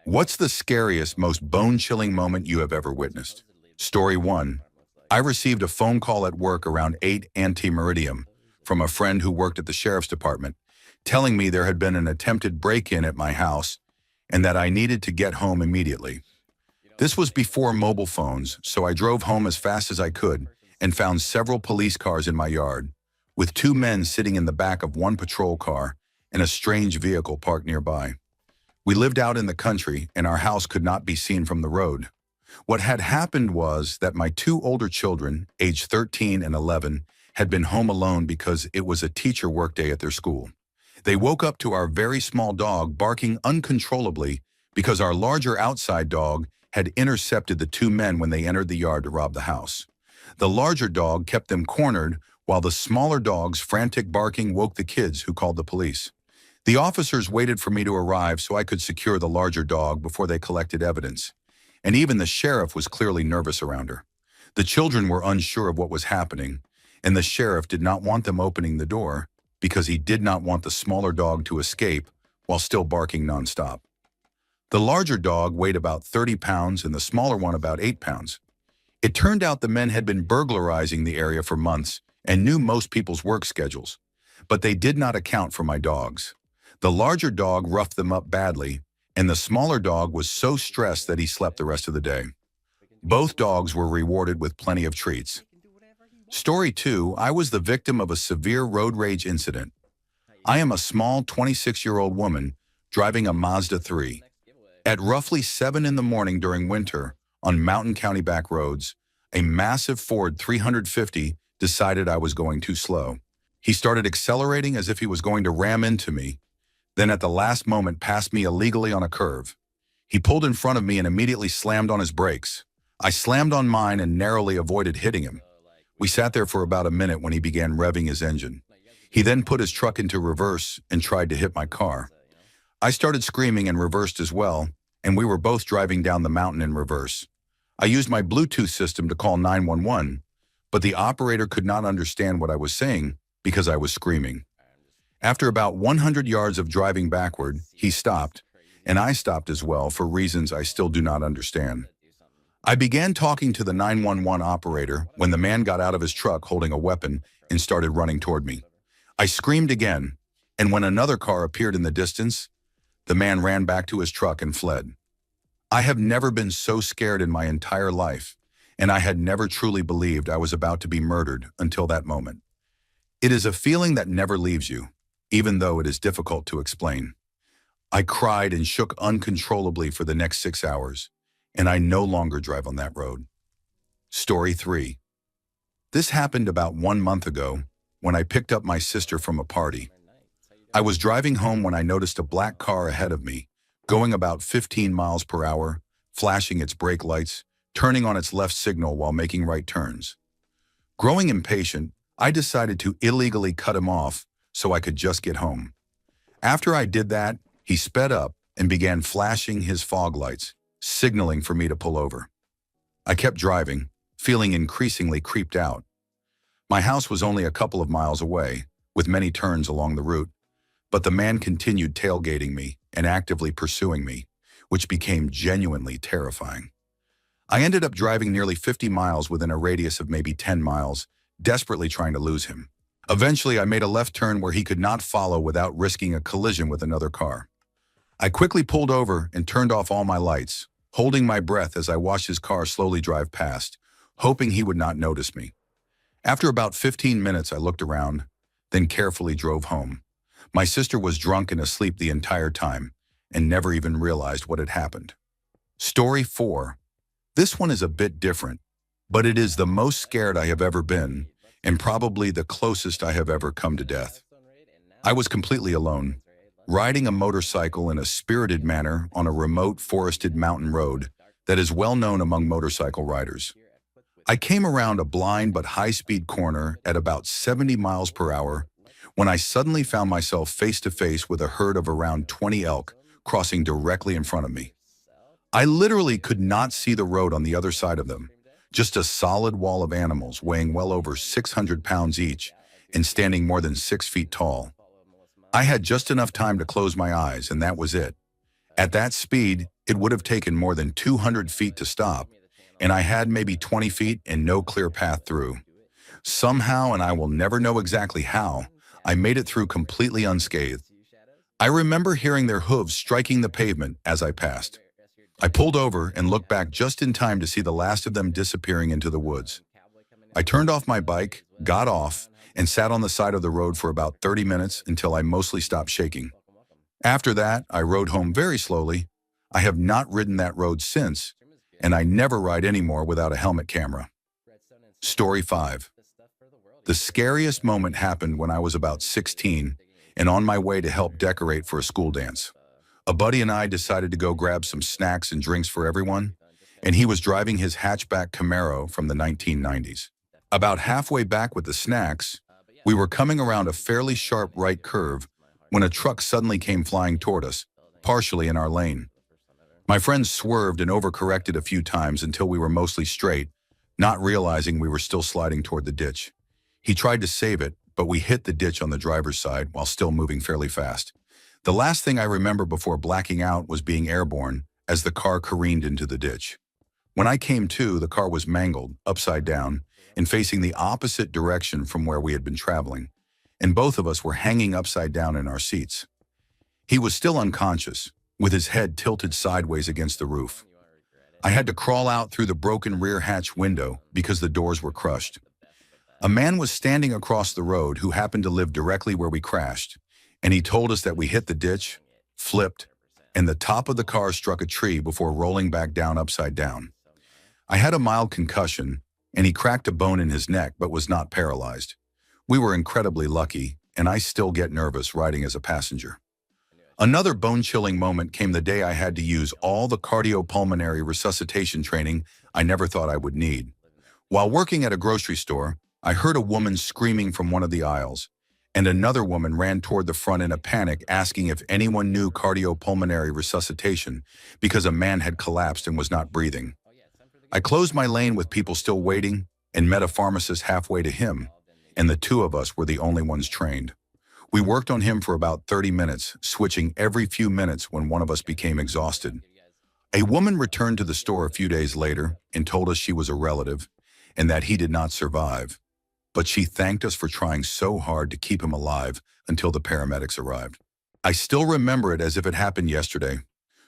What's the scariest, most bone-chilling moment you have ever witnessed? Story 1. I received a phone call at work around 8 ante-meridiem from a friend who worked at the sheriff's department, telling me there had been an attempted break-in at my house and that I needed to get home immediately. This was before mobile phones, so I drove home as fast as I could and found several police cars in my yard, with two men sitting in the back of one patrol car and a strange vehicle parked nearby. We lived out in the country, and our house could not be seen from the road. What had happened was that my two older children, aged 13 and 11, had been home alone because it was a teacher workday at their school. They woke up to our very small dog barking uncontrollably because our larger outside dog had intercepted the two men when they entered the yard to rob the house. The larger dog kept them cornered, while the smaller dog's frantic barking woke the kids, who called the police. The officers waited for me to arrive so I could secure the larger dog before they collected evidence. And even the sheriff was clearly nervous around her. The children were unsure of what was happening, and the sheriff did not want them opening the door because he did not want the smaller dog to escape while still barking nonstop. The larger dog weighed about 30 pounds and the smaller one about 8 pounds. It turned out the men had been burglarizing the area for months and knew most people's work schedules, but they did not account for my dogs. The larger dog roughed them up badly, and the smaller dog was so stressed that he slept the rest of the day. Both dogs were rewarded with plenty of treats. Story 2. I was the victim of a severe road rage incident. I am a small 26-year-old woman driving a Mazda 3. At roughly 7 in the morning during winter, on mountain county back roads, a massive Ford 350 decided I was going too slow. He started accelerating as if he was going to ram into me, then at the last moment passed me illegally on a curve. He pulled in front of me and immediately slammed on his brakes. I slammed on mine and narrowly avoided hitting him. We sat there for about a minute when he began revving his engine. He then put his truck into reverse and tried to hit my car. I started screaming and reversed as well, and we were both driving down the mountain in reverse. I used my Bluetooth system to call 911, but the operator could not understand what I was saying because I was screaming. After about 100 yards of driving backward, he stopped, and I stopped as well for reasons I still do not understand. I began talking to the 911 operator when the man got out of his truck holding a weapon and started running toward me. I screamed again, and when another car appeared in the distance, the man ran back to his truck and fled. I have never been so scared in my entire life, and I had never truly believed I was about to be murdered until that moment. It is a feeling that never leaves you, even though it is difficult to explain. I cried and shook uncontrollably for the next 6 hours, and I no longer drive on that road. Story 3. This happened about 1 month ago when I picked up my sister from a party. I was driving home when I noticed a black car ahead of me, going about 15 miles per hour, flashing its brake lights, turning on its left signal while making right turns. Growing impatient, I decided to illegally cut him off so I could just get home. After I did that, he sped up and began flashing his fog lights, signaling for me to pull over. I kept driving, feeling increasingly creeped out. My house was only a couple of miles away, with many turns along the route, but the man continued tailgating me and actively pursuing me, which became genuinely terrifying. I ended up driving nearly 50 miles within a radius of maybe 10 miles, desperately trying to lose him. Eventually, I made a left turn where he could not follow without risking a collision with another car. I quickly pulled over and turned off all my lights, holding my breath as I watched his car slowly drive past, hoping he would not notice me. After about 15 minutes, I looked around, then carefully drove home. My sister was drunk and asleep the entire time and never even realized what had happened. Story 4. This one is a bit different, but it is the most scared I have ever been and probably the closest I have ever come to death. I was completely alone, riding a motorcycle in a spirited manner on a remote forested mountain road that is well known among motorcycle riders. I came around a blind but high-speed corner at about 70 miles per hour when I suddenly found myself face to face with a herd of around 20 elk crossing directly in front of me. I literally could not see the road on the other side of them, just a solid wall of animals weighing well over 600 pounds each and standing more than 6 feet tall. I had just enough time to close my eyes, and that was it. At that speed, It would have taken more than 200 feet to stop, and I had maybe 20 feet and no clear path through. Somehow, and I will never know exactly how, I made it through completely unscathed. I remember hearing their hooves striking the pavement as I passed. I pulled over and looked back just in time to see the last of them disappearing into the woods. I turned off my bike, got off, and sat on the side of the road for about 30 minutes until I mostly stopped shaking. After that, I rode home very slowly. I have not ridden that road since, and I never ride anymore without a helmet camera. Story 5. The scariest moment happened when I was about 16 and on my way to help decorate for a school dance. A buddy and I decided to go grab some snacks and drinks for everyone, and he was driving his hatchback Camaro from the 1990s. About halfway back with the snacks, we were coming around a fairly sharp right curve when a truck suddenly came flying toward us, partially in our lane. My friend swerved and overcorrected a few times until we were mostly straight, not realizing we were still sliding toward the ditch. He tried to save it, but we hit the ditch on the driver's side while still moving fairly fast. The last thing I remember before blacking out was being airborne as the car careened into the ditch. When I came to, the car was mangled, upside down, and facing the opposite direction from where we had been traveling, and both of us were hanging upside down in our seats. He was still unconscious, with his head tilted sideways against the roof. I had to crawl out through the broken rear hatch window because the doors were crushed. A man was standing across the road who happened to live directly where we crashed, and he told us that we hit the ditch, flipped, and the top of the car struck a tree before rolling back down upside down. I had a mild concussion, and he cracked a bone in his neck but was not paralyzed. We were incredibly lucky, and I still get nervous riding as a passenger. Another bone-chilling moment came the day I had to use all the cardiopulmonary resuscitation training I never thought I would need. While working at a grocery store, I heard a woman screaming from one of the aisles, and another woman ran toward the front in a panic asking if anyone knew cardiopulmonary resuscitation because a man had collapsed and was not breathing. I closed my lane with people still waiting and met a pharmacist halfway to him, and the two of us were the only ones trained. We worked on him for about 30 minutes, switching every few minutes when one of us became exhausted. A woman returned to the store a few days later and told us she was a relative and that he did not survive, but she thanked us for trying so hard to keep him alive until the paramedics arrived. I still remember it as if it happened yesterday.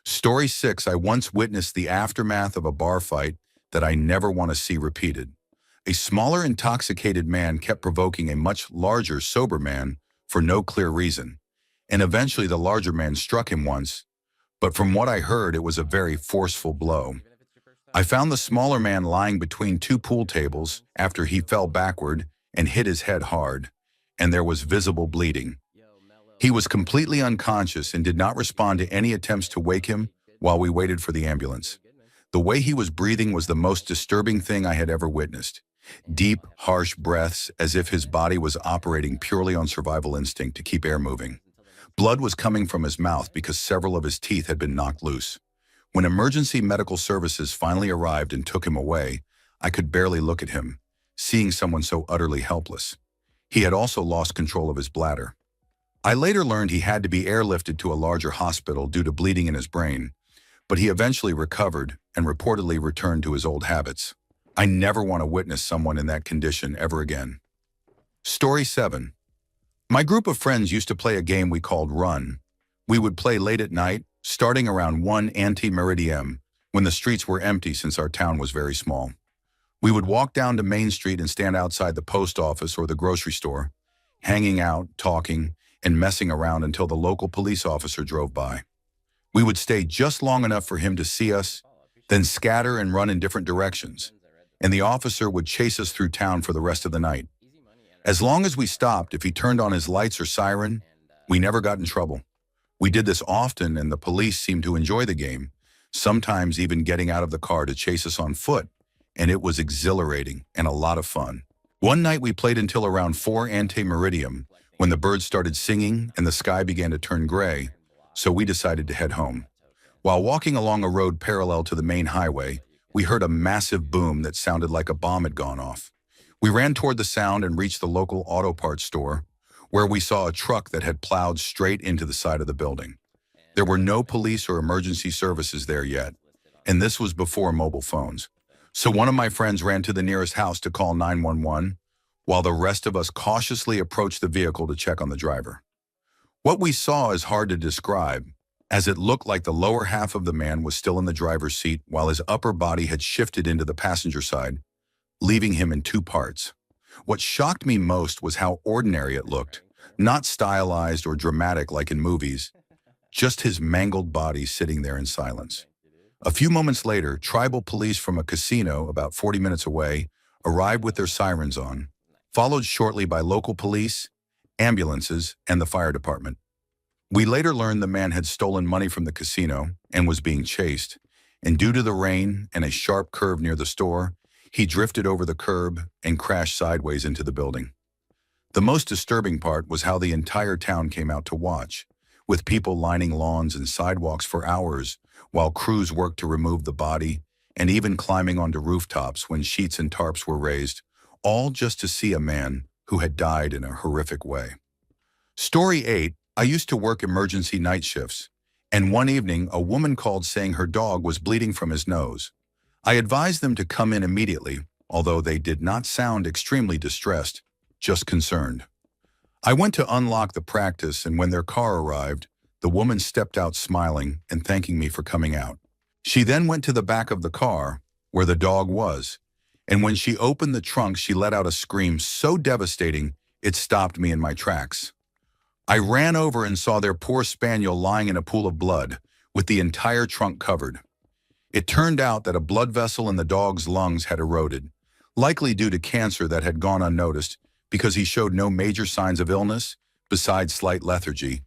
Story 6. I once witnessed the aftermath of a bar fight that I never want to see repeated. A smaller, intoxicated man kept provoking a much larger, sober man for no clear reason, and eventually the larger man struck him once, but from what I heard, it was a very forceful blow. I found the smaller man lying between two pool tables after he fell backward and hit his head hard, and there was visible bleeding. He was completely unconscious and did not respond to any attempts to wake him while we waited for the ambulance. The way he was breathing was the most disturbing thing I had ever witnessed. Deep, harsh breaths as if his body was operating purely on survival instinct to keep air moving. Blood was coming from his mouth because several of his teeth had been knocked loose. When emergency medical services finally arrived and took him away, I could barely look at him, seeing someone so utterly helpless. He had also lost control of his bladder. I later learned he had to be airlifted to a larger hospital due to bleeding in his brain, but he eventually recovered and reportedly returned to his old habits. I never want to witness someone in that condition ever again. Story 7. My group of friends used to play a game we called Run. We would play late at night, starting around 1 ante-meridiem, when the streets were empty since our town was very small. We would walk down to Main Street and stand outside the post office or the grocery store, hanging out, talking, and messing around until the local police officer drove by. We would stay just long enough for him to see us, then scatter and run in different directions, and the officer would chase us through town for the rest of the night. As long as we stopped, if he turned on his lights or siren, we never got in trouble. We did this often, and the police seemed to enjoy the game, sometimes even getting out of the car to chase us on foot, and it was exhilarating and a lot of fun. One night we played until around 4 ante-meridiem, when the birds started singing and the sky began to turn gray, so we decided to head home. While walking along a road parallel to the main highway, we heard a massive boom that sounded like a bomb had gone off. We ran toward the sound and reached the local auto parts store, where we saw a truck that had plowed straight into the side of the building. There were no police or emergency services there yet, and this was before mobile phones. So one of my friends ran to the nearest house to call 911, while the rest of us cautiously approached the vehicle to check on the driver. What we saw is hard to describe, as it looked like the lower half of the man was still in the driver's seat while his upper body had shifted into the passenger side, leaving him in two parts. What shocked me most was how ordinary it looked, not stylized or dramatic like in movies, just his mangled body sitting there in silence. A few moments later, tribal police from a casino about 40 minutes away arrived with their sirens on, followed shortly by local police, ambulances, and the fire department. We later learned the man had stolen money from the casino and was being chased, and due to the rain and a sharp curve near the store, he drifted over the curb and crashed sideways into the building. The most disturbing part was how the entire town came out to watch, with people lining lawns and sidewalks for hours while crews worked to remove the body and even climbing onto rooftops when sheets and tarps were raised, all just to see a man who had died in a horrific way. Story 8. I used to work emergency night shifts, and one evening a woman called saying her dog was bleeding from his nose. I advised them to come in immediately, although they did not sound extremely distressed, just concerned. I went to unlock the practice, and when their car arrived, the woman stepped out smiling and thanking me for coming out. She then went to the back of the car, where the dog was, and when she opened the trunk, she let out a scream so devastating it stopped me in my tracks. I ran over and saw their poor spaniel lying in a pool of blood, with the entire trunk covered. It turned out that a blood vessel in the dog's lungs had eroded, likely due to cancer that had gone unnoticed because he showed no major signs of illness besides slight lethargy,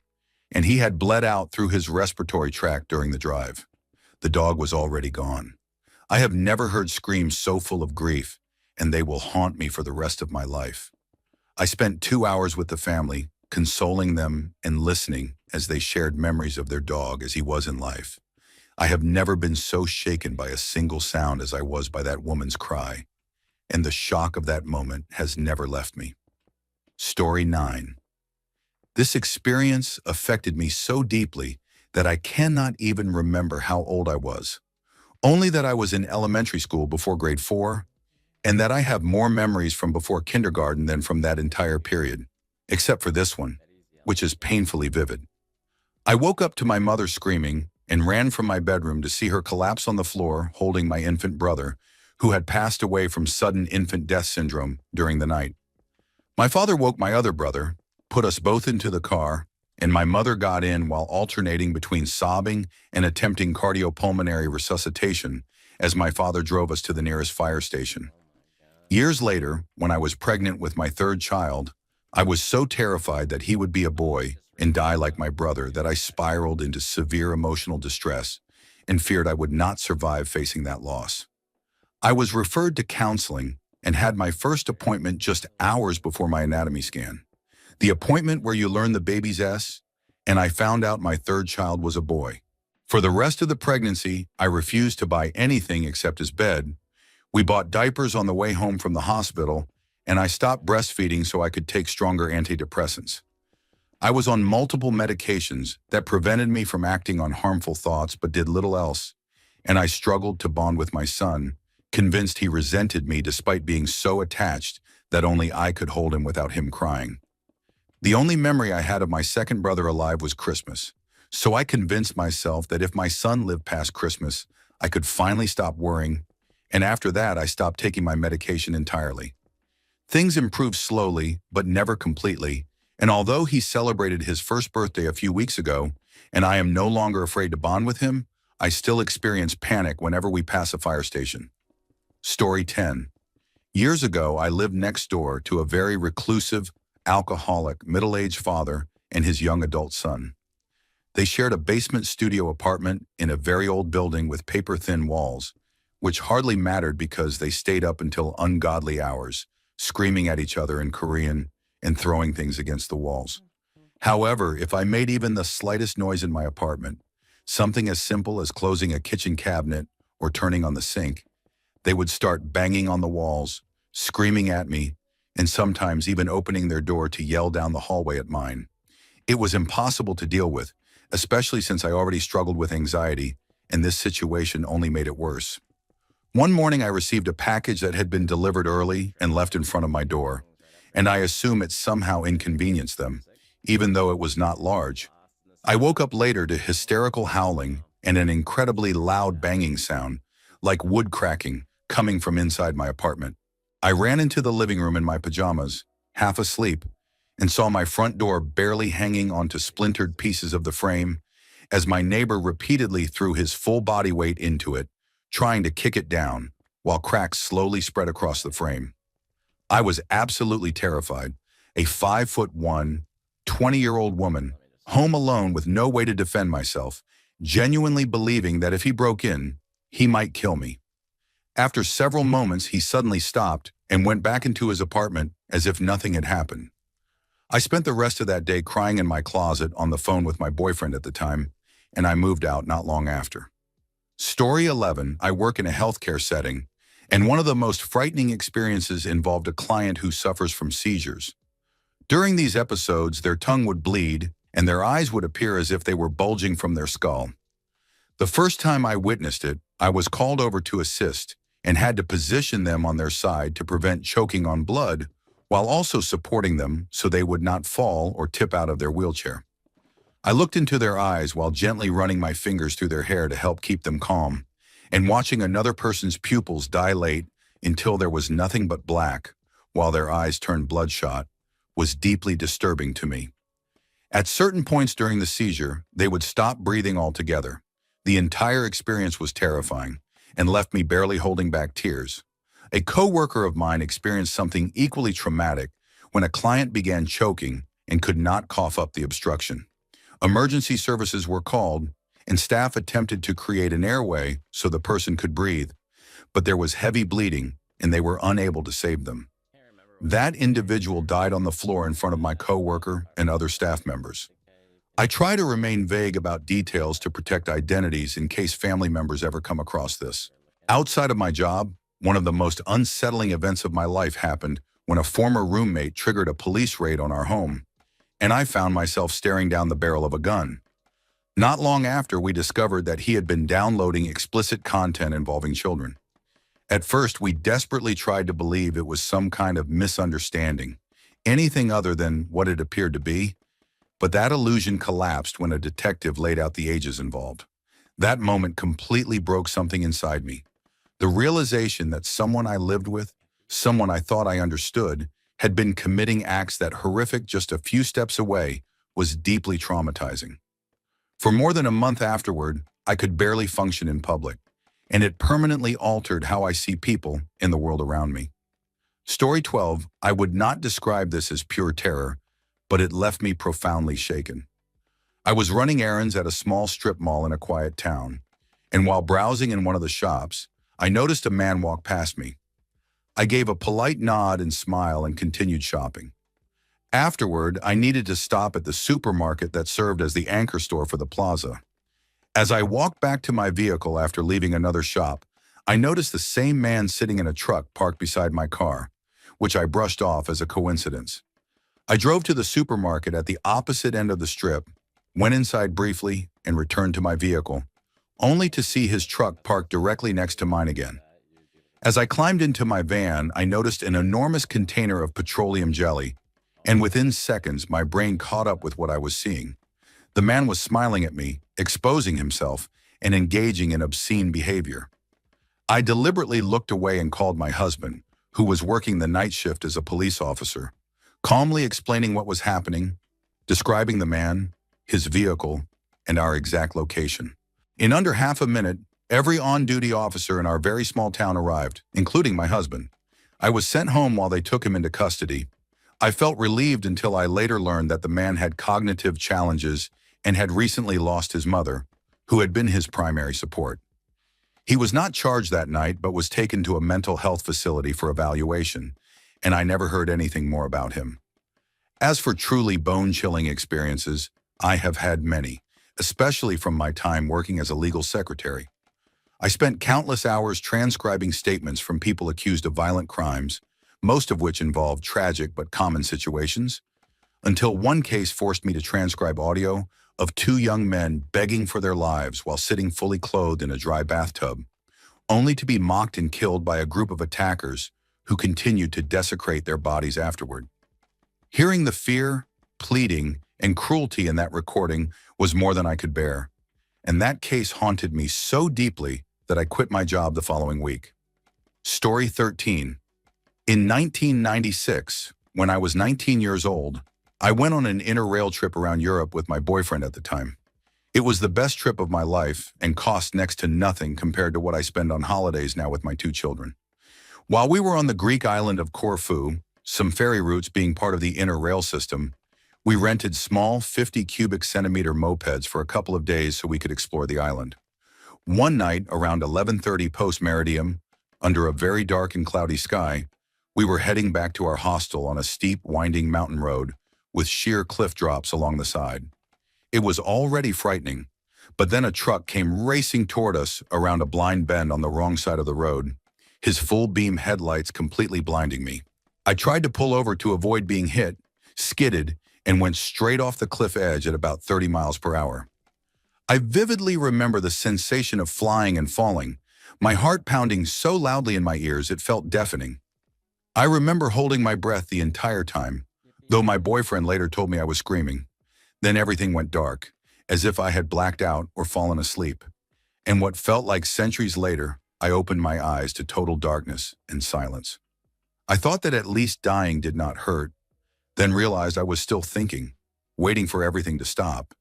and he had bled out through his respiratory tract during the drive. The dog was already gone. I have never heard screams so full of grief, and they will haunt me for the rest of my life. I spent 2 hours with the family, consoling them and listening as they shared memories of their dog as he was in life. I have never been so shaken by a single sound as I was by that woman's cry, and the shock of that moment has never left me. Story 9. This experience affected me so deeply that I cannot even remember how old I was. Only that I was in elementary school before grade 4, and that I have more memories from before kindergarten than from that entire period, except for this one, which is painfully vivid. I woke up to my mother screaming and ran from my bedroom to see her collapse on the floor holding my infant brother, who had passed away from sudden infant death syndrome during the night. My father woke my other brother, put us both into the car, and my mother got in while alternating between sobbing and attempting cardiopulmonary resuscitation as my father drove us to the nearest fire station. Years later, when I was pregnant with my third child, I was so terrified that he would be a boy and die like my brother that I spiraled into severe emotional distress and feared I would not survive facing that loss. I was referred to counseling and had my first appointment just hours before my anatomy scan. The appointment where you learn the baby's S, and I found out my third child was a boy. For the rest of the pregnancy, I refused to buy anything except his bed. We bought diapers on the way home from the hospital, and I stopped breastfeeding so I could take stronger antidepressants. I was on multiple medications that prevented me from acting on harmful thoughts but did little else, and I struggled to bond with my son, convinced he resented me despite being so attached that only I could hold him without him crying. The only memory I had of my second brother alive was Christmas, so I convinced myself that if my son lived past Christmas, I could finally stop worrying, and after that I stopped taking my medication entirely. Things improved slowly, but never completely, and although he celebrated his first birthday a few weeks ago, and I am no longer afraid to bond with him, I still experience panic whenever we pass a fire station. Story 10. Years ago, I lived next door to a very reclusive, alcoholic, middle-aged father and his young adult son. They shared a basement studio apartment in a very old building with paper-thin walls, which hardly mattered because they stayed up until ungodly hours, screaming at each other in Korean and throwing things against the walls. However, if I made even the slightest noise in my apartment, something as simple as closing a kitchen cabinet or turning on the sink, they would start banging on the walls, screaming at me, and sometimes even opening their door to yell down the hallway at mine. It was impossible to deal with, especially since I already struggled with anxiety, and this situation only made it worse. One morning I received a package that had been delivered early and left in front of my door, and I assume it somehow inconvenienced them, even though it was not large. I woke up later to hysterical howling and an incredibly loud banging sound, like wood cracking, coming from inside my apartment. I ran into the living room in my pajamas, half asleep, and saw my front door barely hanging onto splintered pieces of the frame as my neighbor repeatedly threw his full body weight into it, trying to kick it down, while cracks slowly spread across the frame. I was absolutely terrified. A 5'1", 20-year-old woman, home alone with no way to defend myself, genuinely believing that if he broke in, he might kill me. After several moments, he suddenly stopped and went back into his apartment as if nothing had happened. I spent the rest of that day crying in my closet on the phone with my boyfriend at the time, and I moved out not long after. Story 11, I work in a healthcare setting, and one of the most frightening experiences involved a client who suffers from seizures. During these episodes, their tongue would bleed, and their eyes would appear as if they were bulging from their skull. The first time I witnessed it, I was called over to assist and had to position them on their side to prevent choking on blood, while also supporting them so they would not fall or tip out of their wheelchair. I looked into their eyes while gently running my fingers through their hair to help keep them calm, and watching another person's pupils dilate until there was nothing but black, while their eyes turned bloodshot, was deeply disturbing to me. At certain points during the seizure, they would stop breathing altogether. The entire experience was terrifying and left me barely holding back tears. A co-worker of mine experienced something equally traumatic when a client began choking and could not cough up the obstruction. Emergency services were called, and staff attempted to create an airway so the person could breathe, but there was heavy bleeding and they were unable to save them. That individual died on the floor in front of my co-worker and other staff members. I try to remain vague about details to protect identities in case family members ever come across this. Outside of my job, one of the most unsettling events of my life happened when a former roommate triggered a police raid on our home, and I found myself staring down the barrel of a gun. Not long after, we discovered that he had been downloading explicit content involving children. At first, we desperately tried to believe it was some kind of misunderstanding, anything other than what it appeared to be, but that illusion collapsed when a detective laid out the ages involved. That moment completely broke something inside me. The realization that someone I lived with, someone I thought I understood, had been committing acts that horrific just a few steps away was deeply traumatizing. For more than a month afterward, I could barely function in public, and it permanently altered how I see people in the world around me. Story 12, I would not describe this as pure terror, but it left me profoundly shaken. I was running errands at a small strip mall in a quiet town, and while browsing in one of the shops, I noticed a man walk past me. I gave a polite nod and smile and continued shopping. Afterward, I needed to stop at the supermarket that served as the anchor store for the plaza. As I walked back to my vehicle after leaving another shop, I noticed the same man sitting in a truck parked beside my car, which I brushed off as a coincidence. I drove to the supermarket at the opposite end of the strip, went inside briefly, and returned to my vehicle, only to see his truck parked directly next to mine again. As I climbed into my van, I noticed an enormous container of petroleum jelly, and within seconds, my brain caught up with what I was seeing. The man was smiling at me, exposing himself, and engaging in obscene behavior. I deliberately looked away and called my husband, who was working the night shift as a police officer, calmly explaining what was happening, describing the man, his vehicle, and our exact location. In under half a minute, every on-duty officer in our very small town arrived, including my husband. I was sent home while they took him into custody. I felt relieved until I later learned that the man had cognitive challenges and had recently lost his mother, who had been his primary support. He was not charged that night, but was taken to a mental health facility for evaluation, and I never heard anything more about him. As for truly bone-chilling experiences, I have had many, especially from my time working as a legal secretary. I spent countless hours transcribing statements from people accused of violent crimes, most of which involved tragic but common situations, until one case forced me to transcribe audio of two young men begging for their lives while sitting fully clothed in a dry bathtub, only to be mocked and killed by a group of attackers who continued to desecrate their bodies afterward. Hearing the fear, pleading, and cruelty in that recording was more than I could bear, and that case haunted me so deeply that I quit my job the following week. Story 13. In 1996, when I was 19 years old, I went on an interrail trip around Europe with my boyfriend at the time. It was the best trip of my life and cost next to nothing compared to what I spend on holidays now with my two children. While we were on the Greek island of Corfu, some ferry routes being part of the interrail system, we rented small 50 cubic centimeter mopeds for a couple of days so we could explore the island. One night, around 11:30 post-meridium, under a very dark and cloudy sky, we were heading back to our hostel on a steep, winding mountain road with sheer cliff drops along the side. It was already frightening, but then a truck came racing toward us around a blind bend on the wrong side of the road, his full-beam headlights completely blinding me. I tried to pull over to avoid being hit, skidded, and went straight off the cliff edge at about 30 miles per hour. I vividly remember the sensation of flying and falling, my heart pounding so loudly in my ears it felt deafening. I remember holding my breath the entire time, though my boyfriend later told me I was screaming. Then everything went dark, as if I had blacked out or fallen asleep. And what felt like centuries later, I opened my eyes to total darkness and silence. I thought that at least dying did not hurt, then realized I was still thinking, waiting for everything to stop,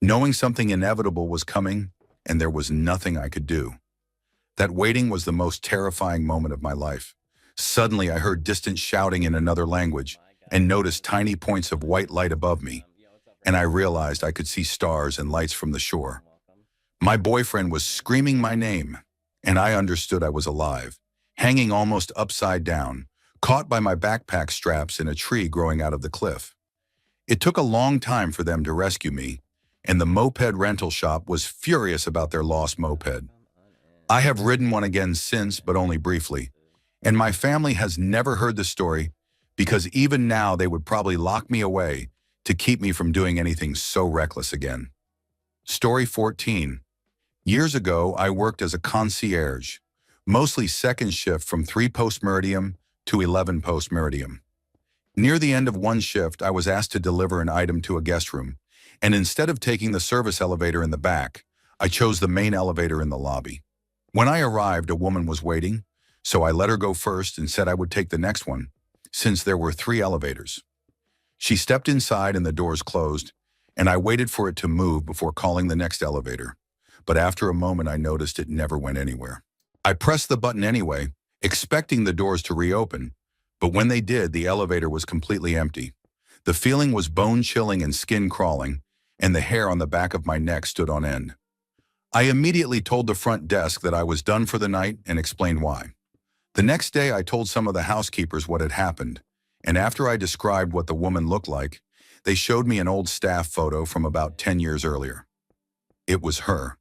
knowing something inevitable was coming and there was nothing I could do. That waiting was the most terrifying moment of my life. Suddenly I heard distant shouting in another language and noticed tiny points of white light above me, and I realized I could see stars and lights from the shore. My boyfriend was screaming my name, and I understood I was alive, hanging almost upside down, caught by my backpack straps in a tree growing out of the cliff. It took a long time for them to rescue me, and the moped rental shop was furious about their lost moped. I have ridden one again since, but only briefly, and my family has never heard the story because even now they would probably lock me away to keep me from doing anything so reckless again. Story 14. Years ago, I worked as a concierge, mostly second shift from 3 post-meridium to 11 post-meridium. Near the end of one shift, I was asked to deliver an item to a guest room, and instead of taking the service elevator in the back, I chose the main elevator in the lobby. When I arrived, a woman was waiting, so I let her go first and said I would take the next one, since there were 3 elevators. She stepped inside and the doors closed, and I waited for it to move before calling the next elevator. But after a moment, I noticed it never went anywhere. I pressed the button anyway, expecting the doors to reopen, but when they did, the elevator was completely empty. The feeling was bone-chilling and skin-crawling, and the hair on the back of my neck stood on end. I immediately told the front desk that I was done for the night and explained why. The next day, I told some of the housekeepers what had happened, and after I described what the woman looked like, they showed me an old staff photo from about 10 years earlier. It was her.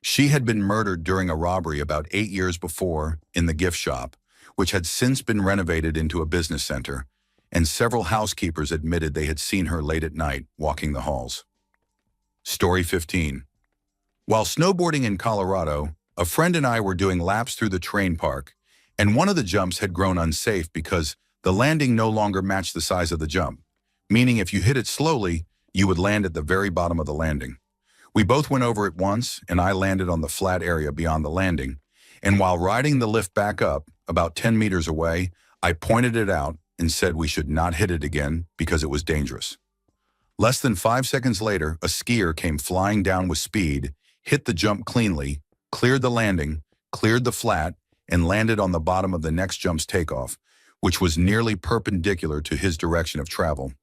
She had been murdered during a robbery about 8 years before in the gift shop, which had since been renovated into a business center, and several housekeepers admitted they had seen her late at night walking the halls. Story 15. While snowboarding in Colorado, a friend and I were doing laps through the terrain park, and one of the jumps had grown unsafe because the landing no longer matched the size of the jump, meaning if you hit it slowly, you would land at the very bottom of the landing. We both went over it once, and I landed on the flat area beyond the landing, and while riding the lift back up, about 10 meters away, I pointed it out and said we should not hit it again because it was dangerous. Less than 5 seconds later, a skier came flying down with speed, hit the jump cleanly, cleared the landing, cleared the flat, and landed on the bottom of the next jump's takeoff, which was nearly perpendicular to his direction of travel.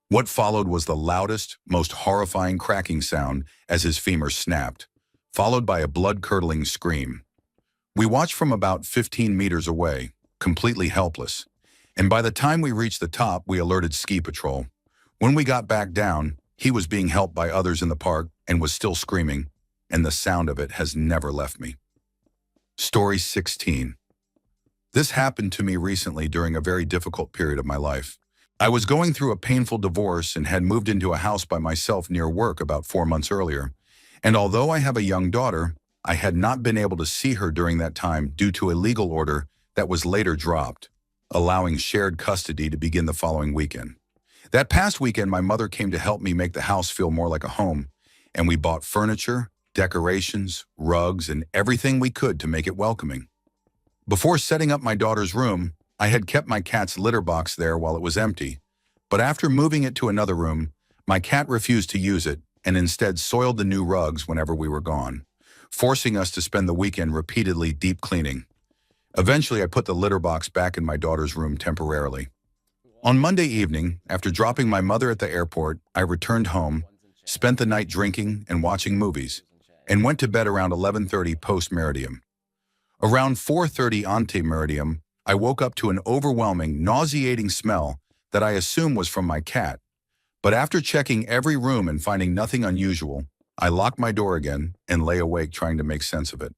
What followed was the loudest, most horrifying cracking sound as his femur snapped, followed by a blood-curdling scream. We watched from about 15 meters away, completely helpless, and by the time we reached the top, we alerted ski patrol. When we got back down, he was being helped by others in the park and was still screaming, and the sound of it has never left me. Story 16. This happened to me recently during a very difficult period of my life. I was going through a painful divorce and had moved into a house by myself near work about 4 months earlier. And although I have a young daughter, I had not been able to see her during that time due to a legal order that was later dropped, allowing shared custody to begin the following weekend. That past weekend, my mother came to help me make the house feel more like a home, and we bought furniture, decorations, rugs, and everything we could to make it welcoming. Before setting up my daughter's room, I had kept my cat's litter box there while it was empty, but after moving it to another room, my cat refused to use it and instead soiled the new rugs whenever we were gone, forcing us to spend the weekend repeatedly deep cleaning. Eventually, I put the litter box back in my daughter's room temporarily. On Monday evening, after dropping my mother at the airport, I returned home, spent the night drinking and watching movies, and went to bed around 11:30 post-meridium. Around 4:30 ante-meridium, I woke up to an overwhelming, nauseating smell that I assumed was from my cat. But after checking every room and finding nothing unusual, I locked my door again and lay awake trying to make sense of it.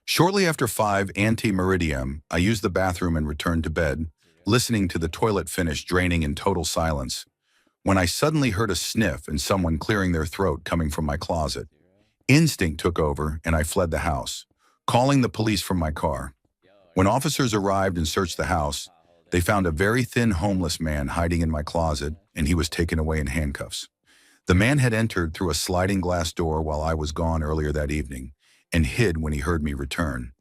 Shortly after 5 ante-meridium, I used the bathroom and returned to bed, listening to the toilet finish draining in total silence, when I suddenly heard a sniff and someone clearing their throat coming from my closet. Instinct took over and I fled the house, calling the police from my car. When officers arrived and searched the house, they found a very thin homeless man hiding in my closet, and he was taken away in handcuffs. The man had entered through a sliding glass door while I was gone earlier that evening and hid when he heard me return.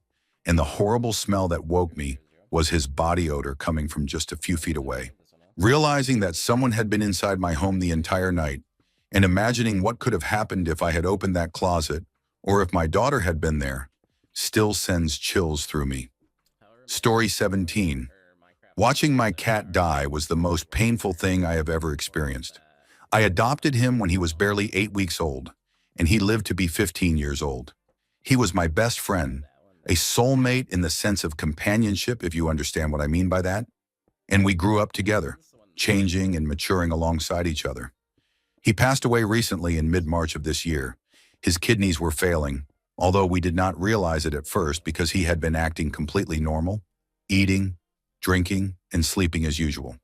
And the horrible smell that woke me was his body odor coming from just a few feet away. Realizing that someone had been inside my home the entire night, and imagining what could have happened if I had opened that closet, or if my daughter had been there, still sends chills through me. Story 17. Watching my cat die was the most painful thing I have ever experienced. I adopted him when he was barely 8 weeks old, and he lived to be 15 years old. He was my best friend, a soulmate in the sense of companionship, if you understand what I mean by that. And we grew up together, changing and maturing alongside each other. He passed away recently in mid-March of this year. His kidneys were failing, although we did not realize it at first because he had been acting completely normal, eating, drinking, and sleeping as usual.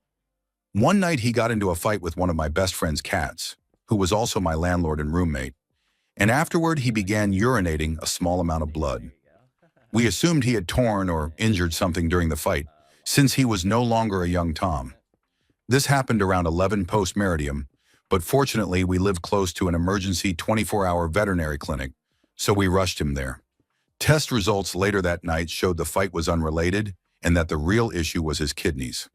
One night he got into a fight with one of my best friend's cats, who was also my landlord and roommate, and afterward he began urinating a small amount of blood. We assumed he had torn or injured something during the fight, since he was no longer a young Tom. This happened around 11 post-meridium, but fortunately we lived close to an emergency 24-hour veterinary clinic, so we rushed him there. Test results later that night showed the fight was unrelated and that the real issue was his kidneys.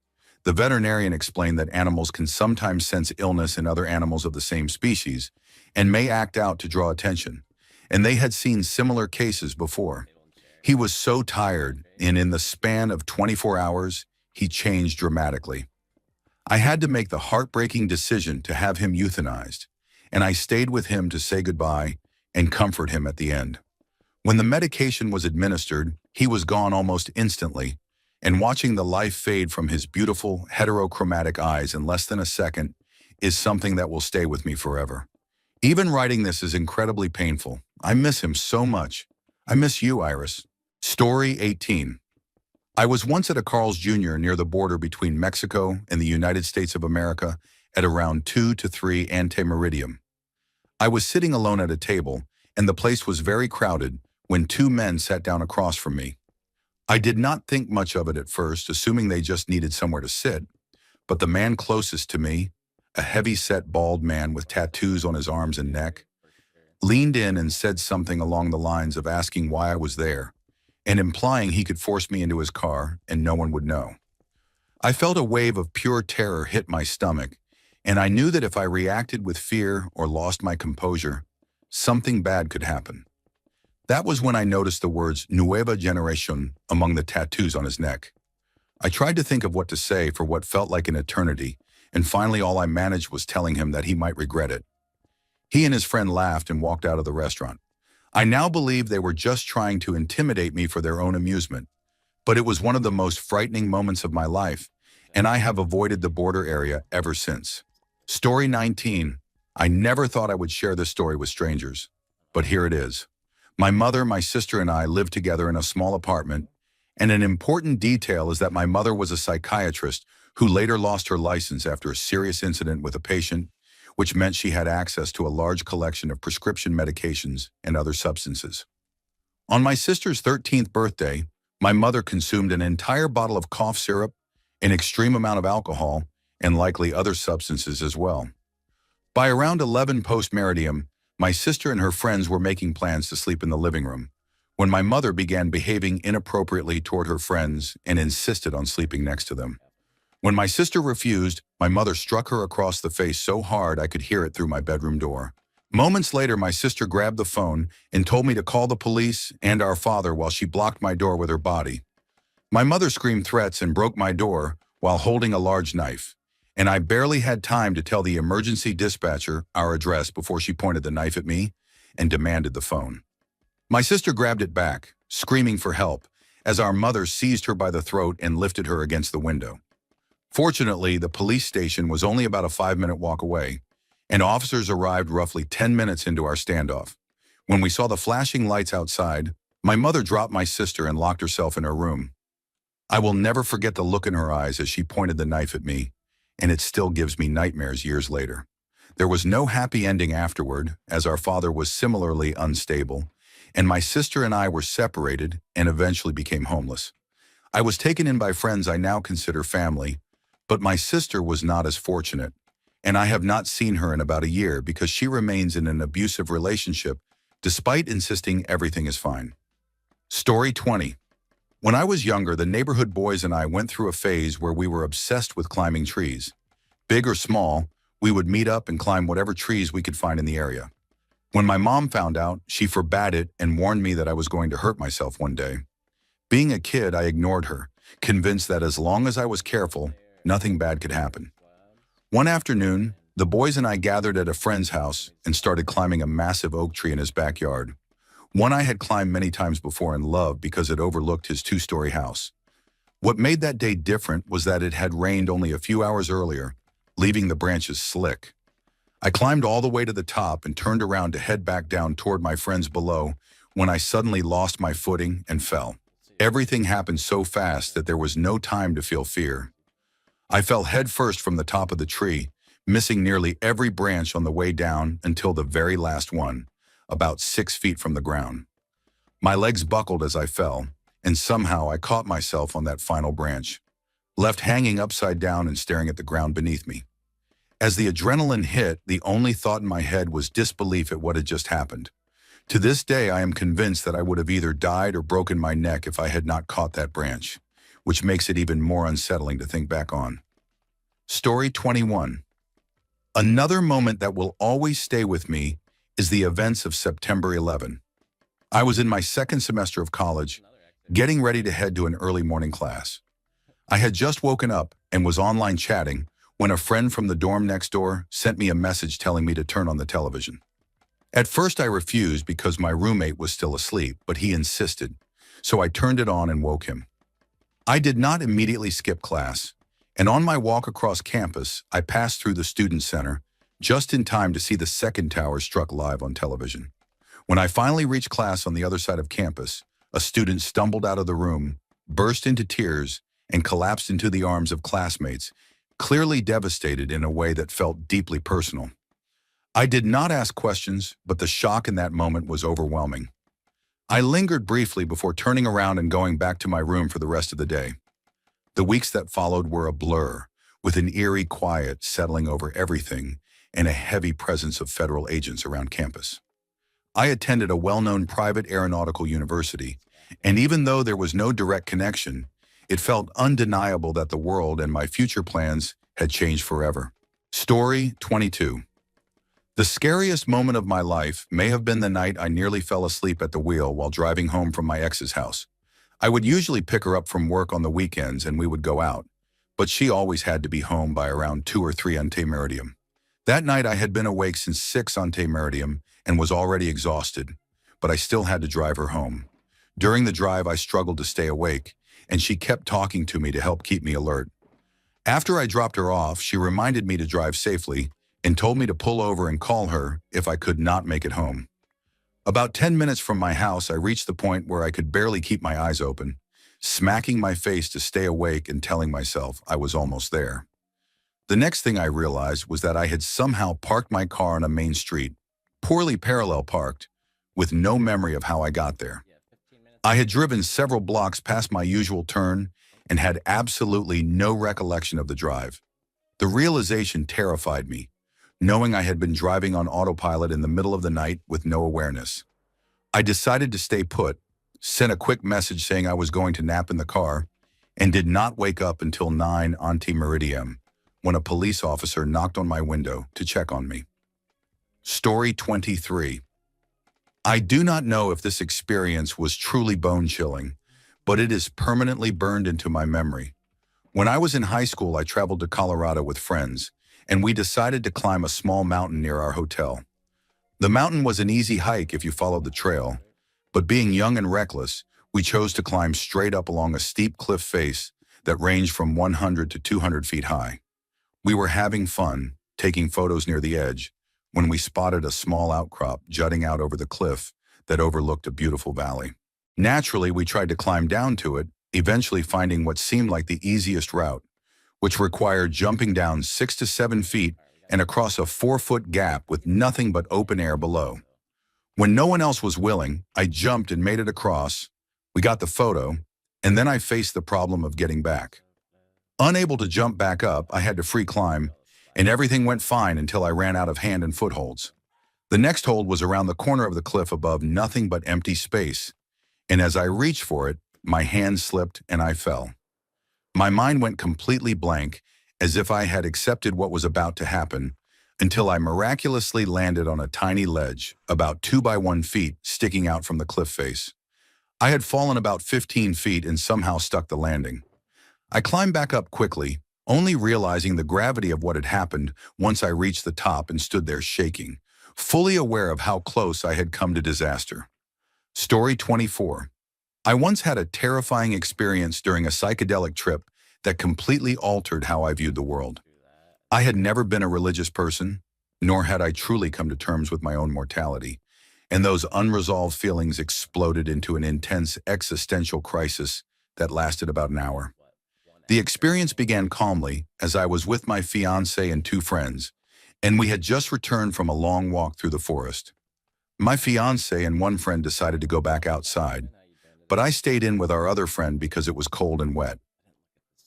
The veterinarian explained that animals can sometimes sense illness in other animals of the same species and may act out to draw attention, and they had seen similar cases before. He was so tired, and in the span of 24 hours, he changed dramatically. I had to make the heartbreaking decision to have him euthanized, and I stayed with him to say goodbye and comfort him at the end. When the medication was administered, he was gone almost instantly, and watching the life fade from his beautiful, heterochromatic eyes in less than a second is something that will stay with me forever. Even writing this is incredibly painful. I miss him so much. I miss you, Iris. Story 18. I was once at a Carl's Jr. near the border between Mexico and the United States of America at around 2 to 3 ante-meridium. I was sitting alone at a table, and the place was very crowded when 2 men sat down across from me. I did not think much of it at first, assuming they just needed somewhere to sit, but the man closest to me, a heavy-set bald man with tattoos on his arms and neck, leaned in and said something along the lines of asking why I was there, and implying he could force me into his car and no one would know. I felt a wave of pure terror hit my stomach, and I knew that if I reacted with fear or lost my composure, something bad could happen. That was when I noticed the words Nueva Generación among the tattoos on his neck. I tried to think of what to say for what felt like an eternity, and finally all I managed was telling him that he might regret it. He and his friend laughed and walked out of the restaurant. I now believe they were just trying to intimidate me for their own amusement, but it was one of the most frightening moments of my life, and I have avoided the border area ever since. Story 19. I never thought I would share this story with strangers, but here it is. My mother, my sister, and I lived together in a small apartment, and an important detail is that my mother was a psychiatrist who later lost her license after a serious incident with a patient, which meant she had access to a large collection of prescription medications and other substances. On my sister's 13th birthday, my mother consumed an entire bottle of cough syrup, an extreme amount of alcohol, and likely other substances as well. By around 11 post-meridium, my sister and her friends were making plans to sleep in the living room, when my mother began behaving inappropriately toward her friends and insisted on sleeping next to them. When my sister refused, my mother struck her across the face so hard I could hear it through my bedroom door. Moments later, my sister grabbed the phone and told me to call the police and our father while she blocked my door with her body. My mother screamed threats and broke my door while holding a large knife, and I barely had time to tell the emergency dispatcher our address before she pointed the knife at me and demanded the phone. My sister grabbed it back, screaming for help, as our mother seized her by the throat and lifted her against the window. Fortunately, the police station was only about a 5-minute walk away, and officers arrived roughly 10 minutes into our standoff. When we saw the flashing lights outside, my mother dropped my sister and locked herself in her room. I will never forget the look in her eyes as she pointed the knife at me, and it still gives me nightmares years later. There was no happy ending afterward, as our father was similarly unstable, and my sister and I were separated and eventually became homeless. I was taken in by friends I now consider family, but my sister was not as fortunate, and I have not seen her in about a year because she remains in an abusive relationship despite insisting everything is fine. Story 20. When I was younger, the neighborhood boys and I went through a phase where we were obsessed with climbing trees. Big or small, we would meet up and climb whatever trees we could find in the area. When my mom found out, she forbade it and warned me that I was going to hurt myself one day. Being a kid, I ignored her, convinced that as long as I was careful, nothing bad could happen. One afternoon, the boys and I gathered at a friend's house and started climbing a massive oak tree in his backyard. One I had climbed many times before and loved because it overlooked his 2-story house. What made that day different was that it had rained only a few hours earlier, leaving the branches slick. I climbed all the way to the top and turned around to head back down toward my friends below when I suddenly lost my footing and fell. Everything happened so fast that there was no time to feel fear. I fell headfirst from the top of the tree, missing nearly every branch on the way down until the very last one, about 6 feet from the ground. My legs buckled as I fell, and somehow I caught myself on that final branch, left hanging upside down and staring at the ground beneath me. As the adrenaline hit, the only thought in my head was disbelief at what had just happened. To this day, I am convinced that I would have either died or broken my neck if I had not caught that branch, which makes it even more unsettling to think back on. Story 21. Another moment that will always stay with me is the events of September 11. I was in my second semester of college, getting ready to head to an early morning class. I had just woken up and was online chatting when a friend from the dorm next door sent me a message telling me to turn on the television. At first I refused because my roommate was still asleep, but he insisted, so I turned it on and woke him. I did not immediately skip class, and on my walk across campus, I passed through the student center just in time to see the second tower struck live on television. When I finally reached class on the other side of campus, a student stumbled out of the room, burst into tears, and collapsed into the arms of classmates, clearly devastated in a way that felt deeply personal. I did not ask questions, but the shock in that moment was overwhelming. I lingered briefly before turning around and going back to my room for the rest of the day. The weeks that followed were a blur, with an eerie quiet settling over everything and a heavy presence of federal agents around campus. I attended a well-known private aeronautical university, and even though there was no direct connection, it felt undeniable that the world and my future plans had changed forever. Story 22. The scariest moment of my life may have been the night I nearly fell asleep at the wheel while driving home from my ex's house. I would usually pick her up from work on the weekends and we would go out, but she always had to be home by around 2 or 3 ante meridium. That night I had been awake since 6 ante meridium and was already exhausted, but I still had to drive her home. During the drive I struggled to stay awake, and she kept talking to me to help keep me alert. After I dropped her off, she reminded me to drive safely and told me to pull over and call her if I could not make it home. About 10 minutes from my house, I reached the point where I could barely keep my eyes open, smacking my face to stay awake and telling myself I was almost there. The next thing I realized was that I had somehow parked my car on a main street, poorly parallel parked, with no memory of how I got there. I had driven several blocks past my usual turn and had absolutely no recollection of the drive. The realization terrified me, knowing I had been driving on autopilot in the middle of the night with no awareness. I decided to stay put, sent a quick message saying I was going to nap in the car, and did not wake up until 9 ante-meridiem, when a police officer knocked on my window to check on me. Story 23. I do not know if this experience was truly bone-chilling, but it is permanently burned into my memory. When I was in high school, I traveled to Colorado with friends, and we decided to climb a small mountain near our hotel. The mountain was an easy hike if you followed the trail, but being young and reckless, we chose to climb straight up along a steep cliff face that ranged from 100 to 200 feet high. We were having fun, taking photos near the edge, when we spotted a small outcrop jutting out over the cliff that overlooked a beautiful valley. Naturally, we tried to climb down to it, eventually finding what seemed like the easiest route, which required jumping down 6 to 7 feet and across a 4-foot gap with nothing but open air below. When no one else was willing, I jumped and made it across. We got the photo, and then I faced the problem of getting back. Unable to jump back up, I had to free climb, and everything went fine until I ran out of hand and footholds. The next hold was around the corner of the cliff above nothing but empty space, and as I reached for it, my hand slipped and I fell. My mind went completely blank, as if I had accepted what was about to happen, until I miraculously landed on a tiny ledge, about 2 by 1 feet, sticking out from the cliff face. I had fallen about 15 feet and somehow stuck the landing. I climbed back up quickly, only realizing the gravity of what had happened once I reached the top and stood there shaking, fully aware of how close I had come to disaster. Story 24. I once had a terrifying experience during a psychedelic trip that completely altered how I viewed the world. I had never been a religious person, nor had I truly come to terms with my own mortality, and those unresolved feelings exploded into an intense existential crisis that lasted about an hour. The experience began calmly as I was with my fiancé and 2 friends, and we had just returned from a long walk through the forest. My fiancé and 1 friend decided to go back outside, but I stayed in with our other friend because it was cold and wet.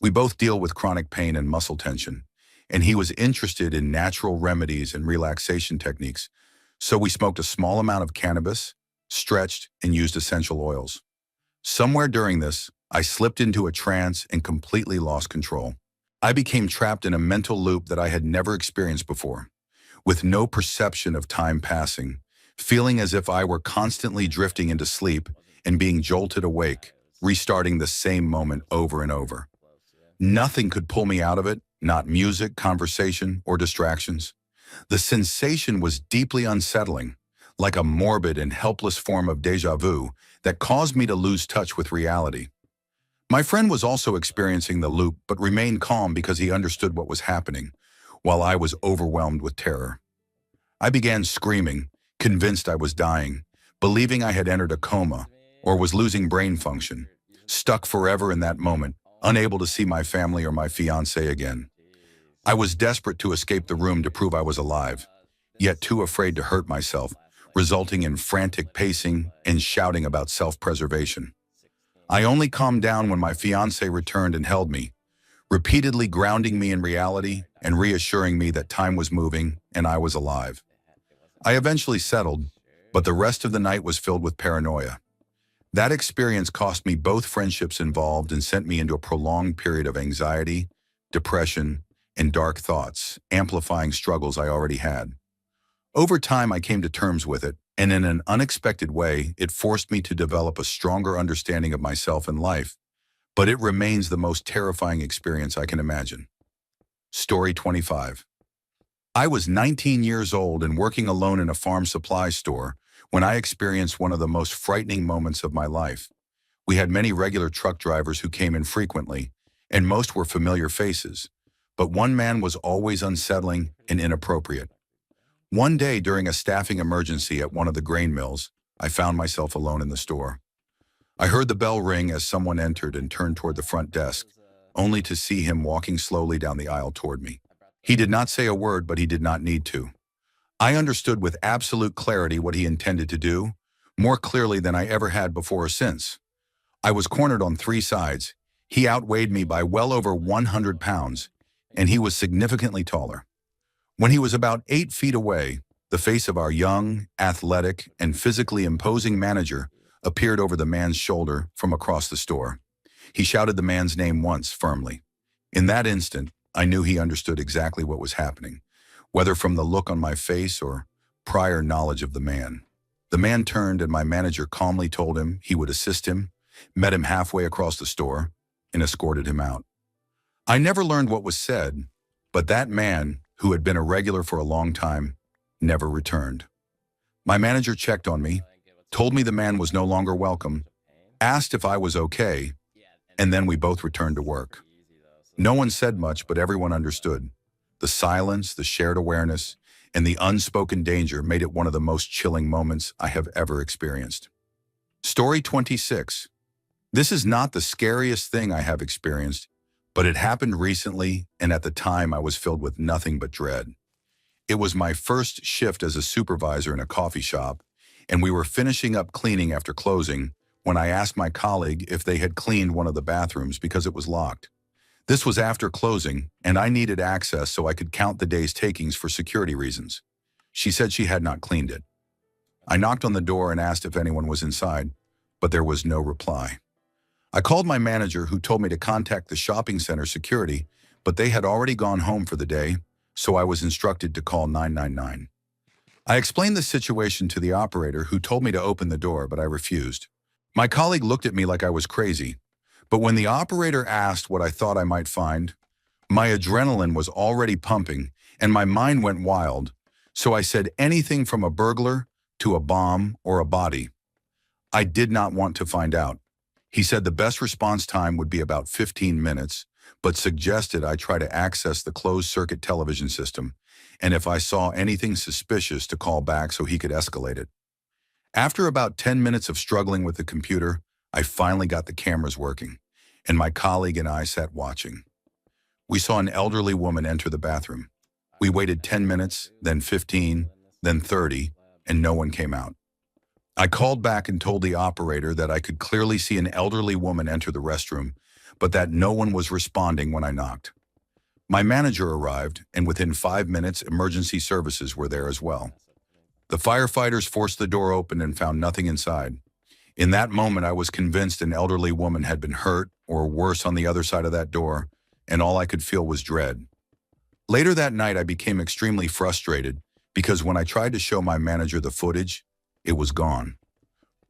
We both deal with chronic pain and muscle tension, and he was interested in natural remedies and relaxation techniques, so we smoked a small amount of cannabis, stretched, and used essential oils. Somewhere during this, I slipped into a trance and completely lost control. I became trapped in a mental loop that I had never experienced before, with no perception of time passing, feeling as if I were constantly drifting into sleep and being jolted awake, restarting the same moment over and over. Nothing could pull me out of it, not music, conversation, or distractions. The sensation was deeply unsettling, like a morbid and helpless form of déjà vu that caused me to lose touch with reality. My friend was also experiencing the loop but remained calm because he understood what was happening, while I was overwhelmed with terror. I began screaming, convinced I was dying, believing I had entered a coma or was losing brain function, stuck forever in that moment, unable to see my family or my fiancé again. I was desperate to escape the room to prove I was alive, yet too afraid to hurt myself, resulting in frantic pacing and shouting about self-preservation. I only calmed down when my fiancé returned and held me, repeatedly grounding me in reality and reassuring me that time was moving and I was alive. I eventually settled, but the rest of the night was filled with paranoia. That experience cost me both friendships involved and sent me into a prolonged period of anxiety, depression, and dark thoughts, amplifying struggles I already had. Over time, I came to terms with it, and in an unexpected way, it forced me to develop a stronger understanding of myself and life, but it remains the most terrifying experience I can imagine. Story 25. I was 19 years old and working alone in a farm supply store when I experienced one of the most frightening moments of my life. We had many regular truck drivers who came in frequently, and most were familiar faces, but one man was always unsettling and inappropriate. One day during a staffing emergency at one of the grain mills, I found myself alone in the store. I heard the bell ring as someone entered and turned toward the front desk, only to see him walking slowly down the aisle toward me. He did not say a word, but he did not need to. I understood with absolute clarity what he intended to do, more clearly than I ever had before or since. I was cornered on three sides. He outweighed me by well over 100 pounds, and he was significantly taller. When he was about 8 feet away, the face of our young, athletic, and physically imposing manager appeared over the man's shoulder from across the store. He shouted the man's name once, firmly. In that instant, I knew he understood exactly what was happening, whether from the look on my face or prior knowledge of the man. The man turned and my manager calmly told him he would assist him, met him halfway across the store, and escorted him out. I never learned what was said, but that man, who had been a regular for a long time, never returned. My manager checked on me, told me the man was no longer welcome, asked if I was okay, and then we both returned to work. No one said much, but everyone understood. The silence, the shared awareness, and the unspoken danger made it one of the most chilling moments I have ever experienced. Story 26. This is not the scariest thing I have experienced, but it happened recently, and at the time I was filled with nothing but dread. It was my first shift as a supervisor in a coffee shop, and we were finishing up cleaning after closing when I asked my colleague if they had cleaned one of the bathrooms because it was locked. This was after closing, and I needed access so I could count the day's takings for security reasons. She said she had not cleaned it. I knocked on the door and asked if anyone was inside, but there was no reply. I called my manager, who told me to contact the shopping center security, but they had already gone home for the day, so I was instructed to call 999. I explained the situation to the operator, who told me to open the door, but I refused. My colleague looked at me like I was crazy, but when the operator asked what I thought I might find, my adrenaline was already pumping and my mind went wild, so I said anything from a burglar to a bomb or a body. I did not want to find out. He said the best response time would be about 15 minutes, but suggested I try to access the closed-circuit television system, and if I saw anything suspicious to call back so he could escalate it. After about 10 minutes of struggling with the computer, I finally got the cameras working, and my colleague and I sat watching. We saw an elderly woman enter the bathroom. We waited 10 minutes, then 15, then 30, and no one came out. I called back and told the operator that I could clearly see an elderly woman enter the restroom, but that no one was responding when I knocked. My manager arrived, and within 5 minutes, emergency services were there as well. The firefighters forced the door open and found nothing inside. In that moment, I was convinced an elderly woman had been hurt or worse on the other side of that door, and all I could feel was dread. Later that night, I became extremely frustrated because when I tried to show my manager the footage, it was gone.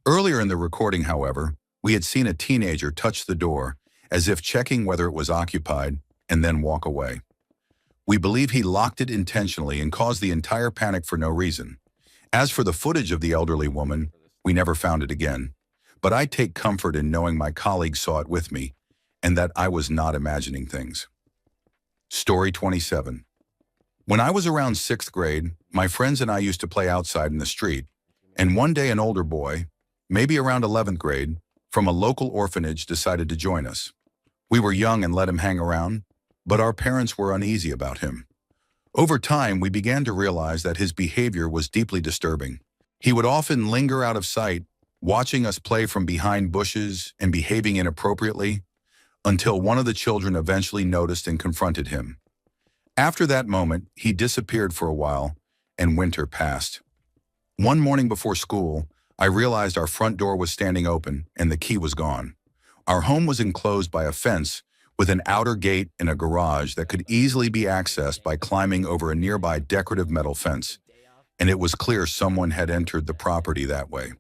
Earlier in the recording, however, we had seen a teenager touch the door as if checking whether it was occupied and then walk away. We believe he locked it intentionally and caused the entire panic for no reason. As for the footage of the elderly woman, we never found it again, but I take comfort in knowing my colleagues saw it with me and that I was not imagining things. Story 27. When I was around 6th grade, my friends and I used to play outside in the street, and one day an older boy, maybe around 11th grade, from a local orphanage decided to join us. We were young and let him hang around, but our parents were uneasy about him. Over time, we began to realize that his behavior was deeply disturbing. He would often linger out of sight, watching us play from behind bushes and behaving inappropriately, until one of the children eventually noticed and confronted him. After that moment, he disappeared for a while, and winter passed. One morning before school, I realized our front door was standing open and the key was gone. Our home was enclosed by a fence with an outer gate and a garage that could easily be accessed by climbing over a nearby decorative metal fence, and it was clear someone had entered the property that way.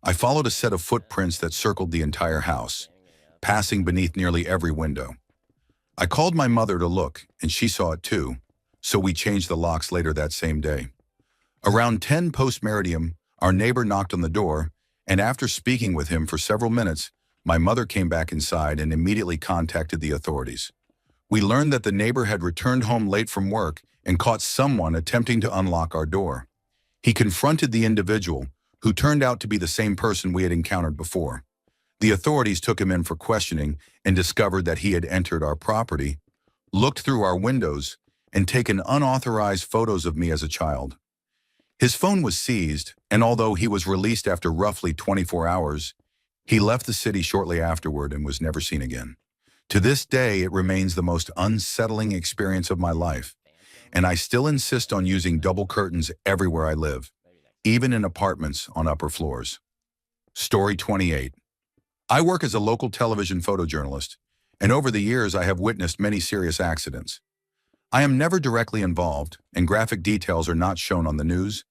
I followed a set of footprints that circled the entire house, passing beneath nearly every window. I called my mother to look, and she saw it too, so we changed the locks later that same day. Around 10 post-meridium, our neighbor knocked on the door, and after speaking with him for several minutes, my mother came back inside and immediately contacted the authorities. We learned that the neighbor had returned home late from work and caught someone attempting to unlock our door. He confronted the individual, who turned out to be the same person we had encountered before. The authorities took him in for questioning and discovered that he had entered our property, looked through our windows, and taken unauthorized photos of me as a child. His phone was seized, and although he was released after roughly 24 hours, he left the city shortly afterward and was never seen again. To this day, it remains the most unsettling experience of my life, and I still insist on using double curtains everywhere I live, even in apartments on upper floors. Story 28. I work as a local television photojournalist, and over the years I have witnessed many serious accidents. I am never directly involved, and graphic details are not shown on the news,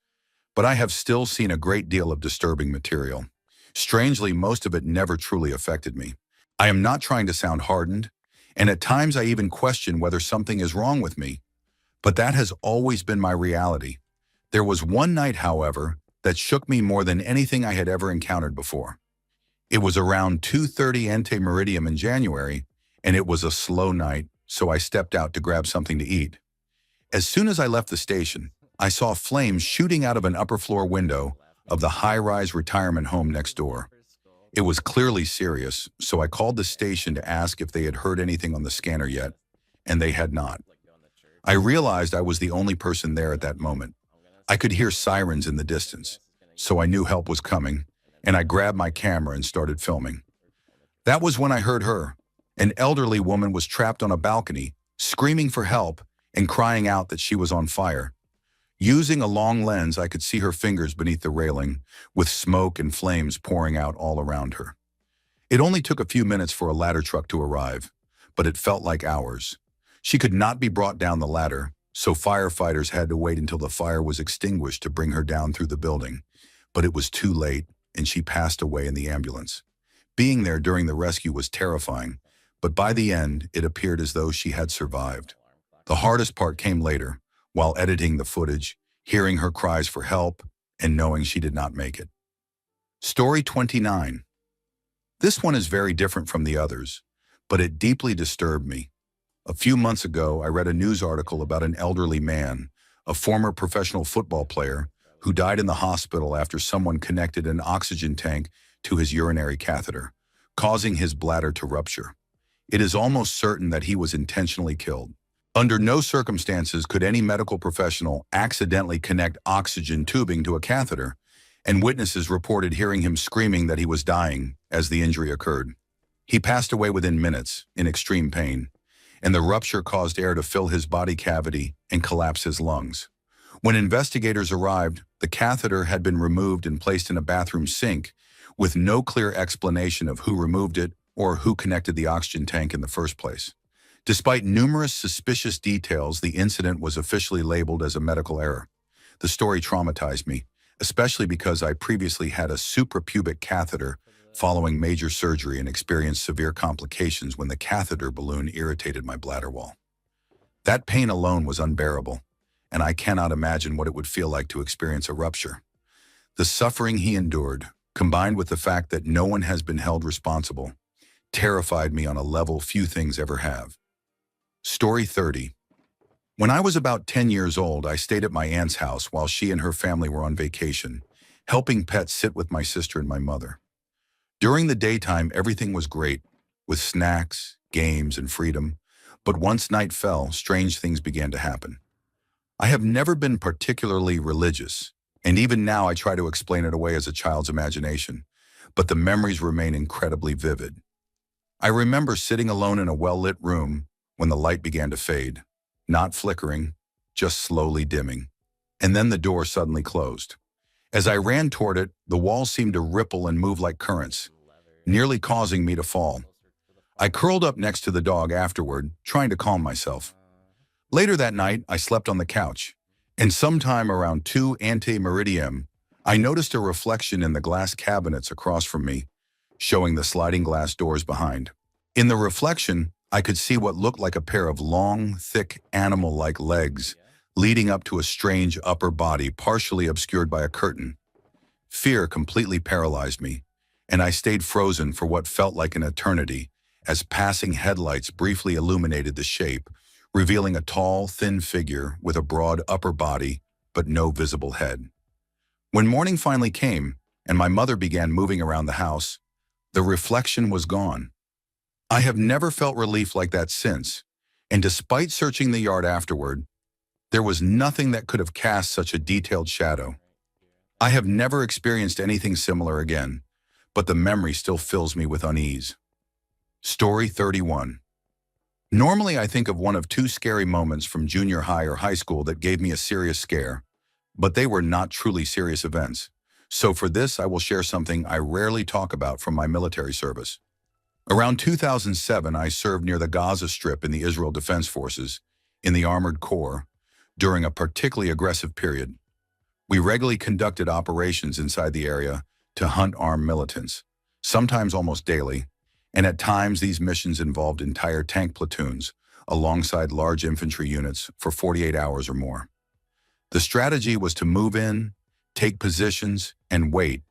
but I have still seen a great deal of disturbing material. Strangely, most of it never truly affected me. I am not trying to sound hardened, and at times I even question whether something is wrong with me, but that has always been my reality. There was one night, however, that shook me more than anything I had ever encountered before. It was around 2:30 ante meridiem in January, and it was a slow night, so I stepped out to grab something to eat. As soon as I left the station, I saw flames shooting out of an upper floor window of the high-rise retirement home next door. It was clearly serious, so I called the station to ask if they had heard anything on the scanner yet, and they had not. I realized I was the only person there at that moment. I could hear sirens in the distance, so I knew help was coming, and I grabbed my camera and started filming. That was when I heard her. An elderly woman was trapped on a balcony, screaming for help and crying out that she was on fire. Using a long lens, I could see her fingers beneath the railing, with smoke and flames pouring out all around her. It only took a few minutes for a ladder truck to arrive, but it felt like hours. She could not be brought down the ladder, so firefighters had to wait until the fire was extinguished to bring her down through the building. But it was too late, and she passed away in the ambulance. Being there during the rescue was terrifying, but by the end, it appeared as though she had survived. The hardest part came later, while editing the footage, hearing her cries for help, and knowing she did not make it. Story 29. This one is very different from the others, but it deeply disturbed me. A few months ago, I read a news article about an elderly man, a former professional football player, who died in the hospital after someone connected an oxygen tank to his urinary catheter, causing his bladder to rupture. It is almost certain that he was intentionally killed. Under no circumstances could any medical professional accidentally connect oxygen tubing to a catheter, and witnesses reported hearing him screaming that he was dying as the injury occurred. He passed away within minutes, in extreme pain, and the rupture caused air to fill his body cavity and collapse his lungs. When investigators arrived, the catheter had been removed and placed in a bathroom sink, with no clear explanation of who removed it or who connected the oxygen tank in the first place. Despite numerous suspicious details, the incident was officially labeled as a medical error. The story traumatized me, especially because I previously had a suprapubic catheter following major surgery and experienced severe complications when the catheter balloon irritated my bladder wall. That pain alone was unbearable, and I cannot imagine what it would feel like to experience a rupture. The suffering he endured, combined with the fact that no one has been held responsible, terrified me on a level few things ever have. Story 30. When I was about 10 years old, I stayed at my aunt's house while she and her family were on vacation, helping pets sit with my sister and my mother. During the daytime, everything was great, with snacks, games, and freedom, but once night fell, strange things began to happen. I have never been particularly religious, and even now I try to explain it away as a child's imagination, but the memories remain incredibly vivid. I remember sitting alone in a well-lit room when the light began to fade, not flickering, just slowly dimming. And then the door suddenly closed. As I ran toward it, the walls seemed to ripple and move like currents, nearly causing me to fall. I curled up next to the dog afterward, trying to calm myself. Later that night, I slept on the couch, and sometime around 2 ante meridiem, I noticed a reflection in the glass cabinets across from me, showing the sliding glass doors behind. In the reflection, I could see what looked like a pair of long, thick, animal-like legs leading up to a strange upper body partially obscured by a curtain. Fear completely paralyzed me, and I stayed frozen for what felt like an eternity as passing headlights briefly illuminated the shape, revealing a tall, thin figure with a broad upper body but no visible head. When morning finally came and my mother began moving around the house, The reflection was gone. I have never felt relief like that since, and despite searching the yard afterward, there was nothing that could have cast such a detailed shadow. I have never experienced anything similar again, but the memory still fills me with unease. Story 31. Normally I think of one of two scary moments from junior high or high school that gave me a serious scare, but they were not truly serious events. So for this, I will share something I rarely talk about from my military service. Around 2007, I served near the Gaza Strip in the Israel Defense Forces, in the Armored Corps, during a particularly aggressive period. We regularly conducted operations inside the area to hunt armed militants, sometimes almost daily, and at times these missions involved entire tank platoons alongside large infantry units for 48 hours or more. The strategy was to move in, take positions, and wait,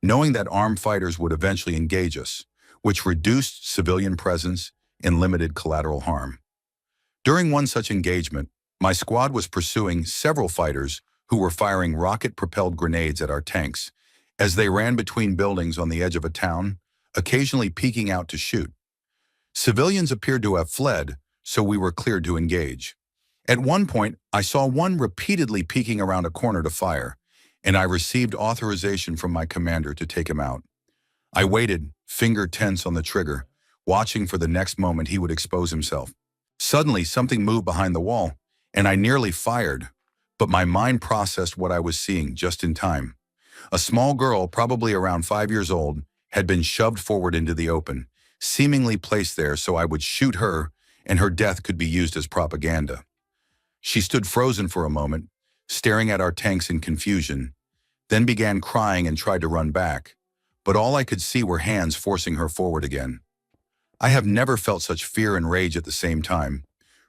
knowing that armed fighters would eventually engage us, which reduced civilian presence and limited collateral harm. During one such engagement, my squad was pursuing several fighters who were firing rocket-propelled grenades at our tanks as they ran between buildings on the edge of a town, occasionally peeking out to shoot. Civilians appeared to have fled, so we were cleared to engage. At one point, I saw one repeatedly peeking around a corner to fire, and I received authorization from my commander to take him out. I waited, finger tense on the trigger, watching for the next moment he would expose himself. Suddenly, something moved behind the wall, and I nearly fired, but my mind processed what I was seeing just in time. A small girl, probably around 5 years old, had been shoved forward into the open, seemingly placed there so I would shoot her and her death could be used as propaganda. She stood frozen for a moment, staring at our tanks in confusion, then began crying and tried to run back, but all I could see were hands forcing her forward again. I have never felt such fear and rage at the same time,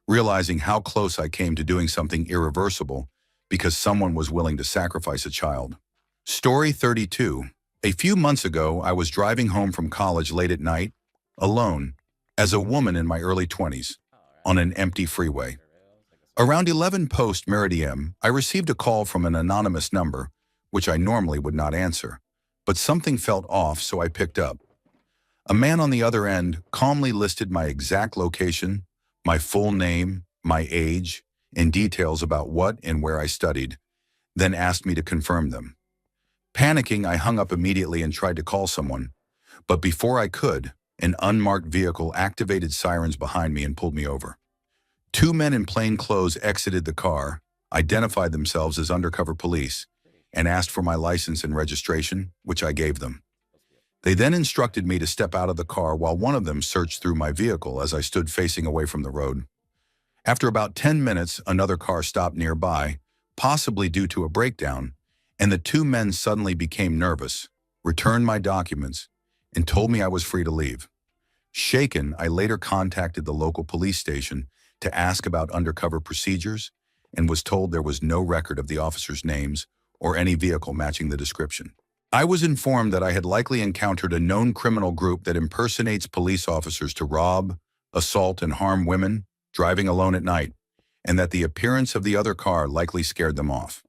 realizing how close I came to doing something irreversible because someone was willing to sacrifice a child. Story 32. A few months ago, I was driving home from college late at night, alone, as a woman in my early 20s, on an empty freeway. Around 11 post-meridiem, I received a call from an anonymous number, which I normally would not answer, but something felt off, so I picked up. A man on the other end calmly listed my exact location, my full name, my age, and details about what and where I studied, then asked me to confirm them. Panicking, I hung up immediately and tried to call someone, but before I could, an unmarked vehicle activated sirens behind me and pulled me over. Two men in plain clothes exited the car, identified themselves as undercover police, and asked for my license and registration, which I gave them. They then instructed me to step out of the car while one of them searched through my vehicle as I stood facing away from the road. After about 10 minutes, another car stopped nearby, possibly due to a breakdown, and the two men suddenly became nervous, returned my documents, and told me I was free to leave. Shaken, I later contacted the local police station to ask about undercover procedures and was told there was no record of the officers' names or any vehicle matching the description. I was informed that I had likely encountered a known criminal group that impersonates police officers to rob, assault, and harm women driving alone at night, and that the appearance of the other car likely scared them off.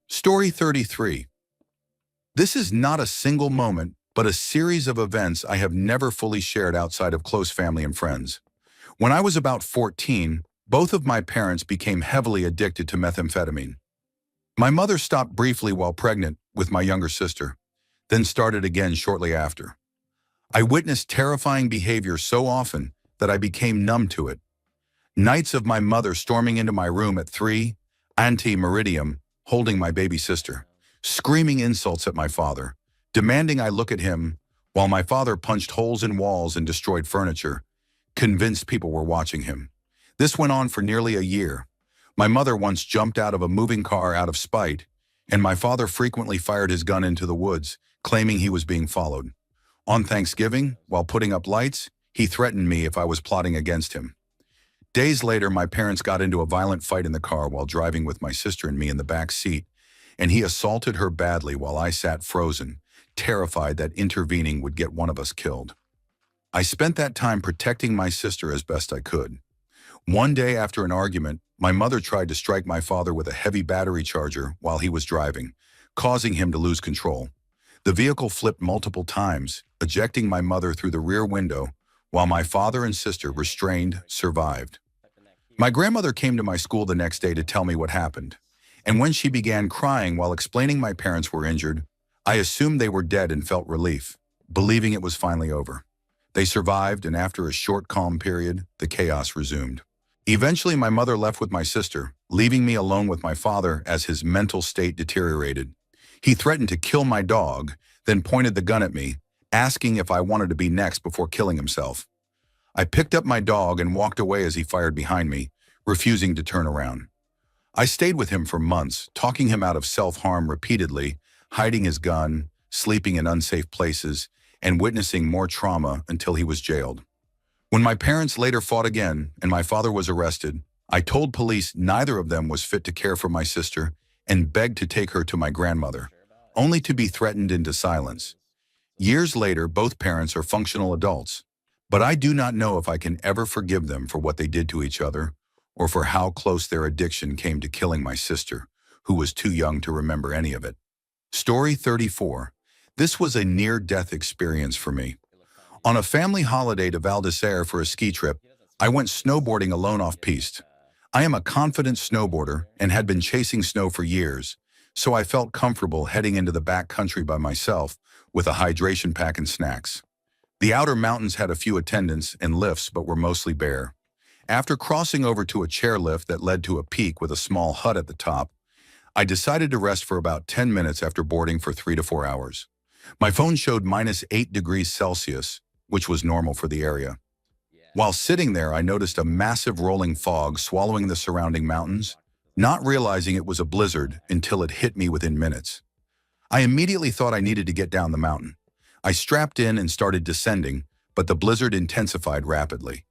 Story 33. This is not a single moment, but a series of events I have never fully shared outside of close family and friends. When I was about 14, both of my parents became heavily addicted to methamphetamine. My mother stopped briefly while pregnant with my younger sister, then started again shortly after. I witnessed terrifying behavior so often that I became numb to it. Nights of my mother storming into my room at 3 ante-meridiem, holding my baby sister, screaming insults at my father, demanding I look at him, while my father punched holes in walls and destroyed furniture, convinced people were watching him. This went on for nearly a year. My mother once jumped out of a moving car out of spite, and my father frequently fired his gun into the woods, claiming he was being followed. On Thanksgiving, while putting up lights, he threatened me if I was plotting against him. Days later, my parents got into a violent fight in the car while driving with my sister and me in the back seat, and he assaulted her badly while I sat frozen, terrified that intervening would get one of us killed. I spent that time protecting my sister as best I could. One day after an argument, my mother tried to strike my father with a heavy battery charger while he was driving, causing him to lose control. The vehicle flipped multiple times, ejecting my mother through the rear window, while my father and sister, restrained, survived. My grandmother came to my school the next day to tell me what happened. And when she began crying while explaining my parents were injured, I assumed they were dead and felt relief, believing it was finally over. They survived, and after a short calm period, the chaos resumed. Eventually, my mother left with my sister, leaving me alone with my father as his mental state deteriorated. He threatened to kill my dog, then pointed the gun at me, asking if I wanted to be next before killing himself. I picked up my dog and walked away as he fired behind me, refusing to turn around. I stayed with him for months, talking him out of self-harm repeatedly, hiding his gun, sleeping in unsafe places, and witnessing more trauma until he was jailed. When my parents later fought again and my father was arrested, I told police neither of them was fit to care for my sister and begged to take her to my grandmother, only to be threatened into silence. Years later, both parents are functional adults, but I do not know if I can ever forgive them for what they did to each other or for how close their addiction came to killing my sister, who was too young to remember any of it. Story 34. This was a near-death experience for me. On a family holiday to Val d'Isere for a ski trip, I went snowboarding alone off-piste. I am a confident snowboarder and had been chasing snow for years, so I felt comfortable heading into the back country by myself with a hydration pack and snacks. The outer mountains had a few attendants and lifts but were mostly bare. After crossing over to a chairlift that led to a peak with a small hut at the top, I decided to rest for about 10 minutes after boarding for 3 to 4 hours. My phone showed -8 degrees Celsius, which was normal for the area. While sitting there, I noticed a massive rolling fog swallowing the surrounding mountains, not realizing it was a blizzard until it hit me within minutes. I immediately thought I needed to get down the mountain. I strapped in and started descending, but the blizzard intensified rapidly.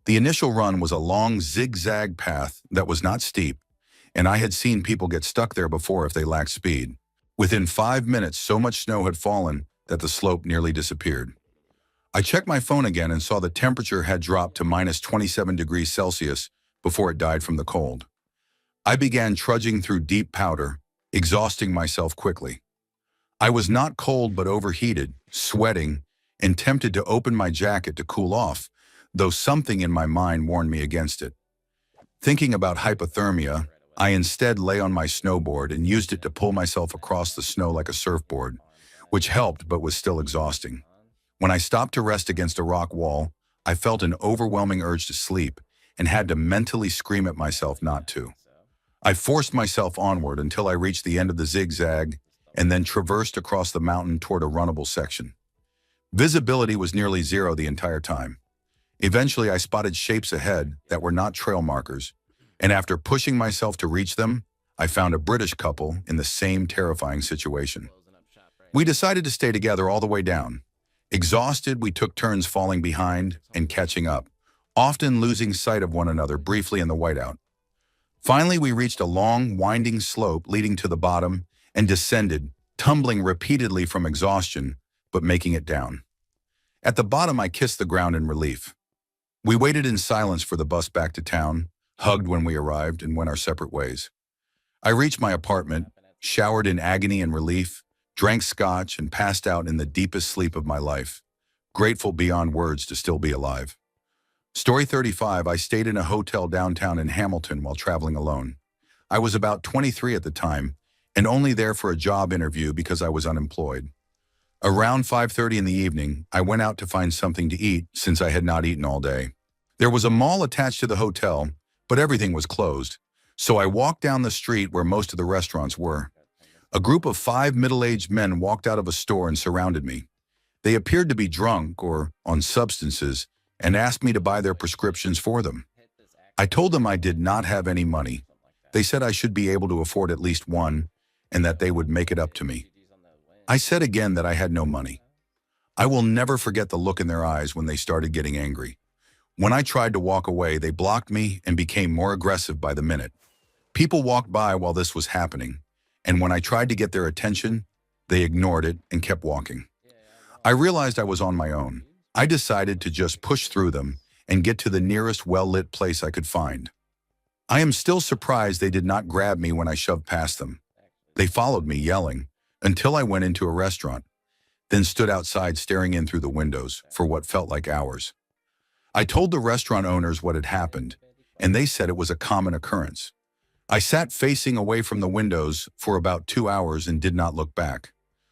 The initial run was a long zigzag path that was not steep, and I had seen people get stuck there before if they lacked speed. Within 5 minutes, so much snow had fallen that the slope nearly disappeared. I checked my phone again and saw the temperature had dropped to -27 degrees Celsius before it died from the cold. I began trudging through deep powder, exhausting myself quickly. I was not cold but overheated, sweating, and tempted to open my jacket to cool off, though something in my mind warned me against it. Thinking about hypothermia, I instead lay on my snowboard and used it to pull myself across the snow like a surfboard, which helped but was still exhausting. When I stopped to rest against a rock wall, I felt an overwhelming urge to sleep and had to mentally scream at myself not to. I forced myself onward until I reached the end of the zigzag and then traversed across the mountain toward a runnable section. Visibility was nearly zero the entire time. Eventually, I spotted shapes ahead that were not trail markers, and after pushing myself to reach them, I found a British couple in the same terrifying situation. We decided to stay together all the way down. Exhausted, we took turns falling behind and catching up, often losing sight of one another briefly in the whiteout. Finally, we reached a long, winding slope leading to the bottom and descended, tumbling repeatedly from exhaustion, but making it down. At the bottom, I kissed the ground in relief. We waited in silence for the bus back to town, hugged when we arrived, and went our separate ways. I reached my apartment, showered in agony and relief, drank scotch, and passed out in the deepest sleep of my life, grateful beyond words to still be alive. Story 35. I stayed in a hotel downtown in Hamilton while traveling alone. I was about 23 at the time, and only there for a job interview because I was unemployed. Around 5:30 in the evening, I went out to find something to eat since I had not eaten all day. There was a mall attached to the hotel, but everything was closed, so I walked down the street where most of the restaurants were. A group of 5 middle-aged men walked out of a store and surrounded me. They appeared to be drunk or on substances and asked me to buy their prescriptions for them. I told them I did not have any money. They said I should be able to afford at least one and that they would make it up to me. I said again that I had no money. I will never forget the look in their eyes when they started getting angry. When I tried to walk away, they blocked me and became more aggressive by the minute. People walked by while this was happening, and when I tried to get their attention, they ignored it and kept walking. I realized I was on my own. I decided to just push through them and get to the nearest well-lit place I could find. I am still surprised they did not grab me when I shoved past them. They followed me, yelling, until I went into a restaurant. then stood outside staring in through the windows for what felt like hours. I told the restaurant owners what had happened, and they said it was a common occurrence. I sat facing away from the windows for about 2 hours and did not look back.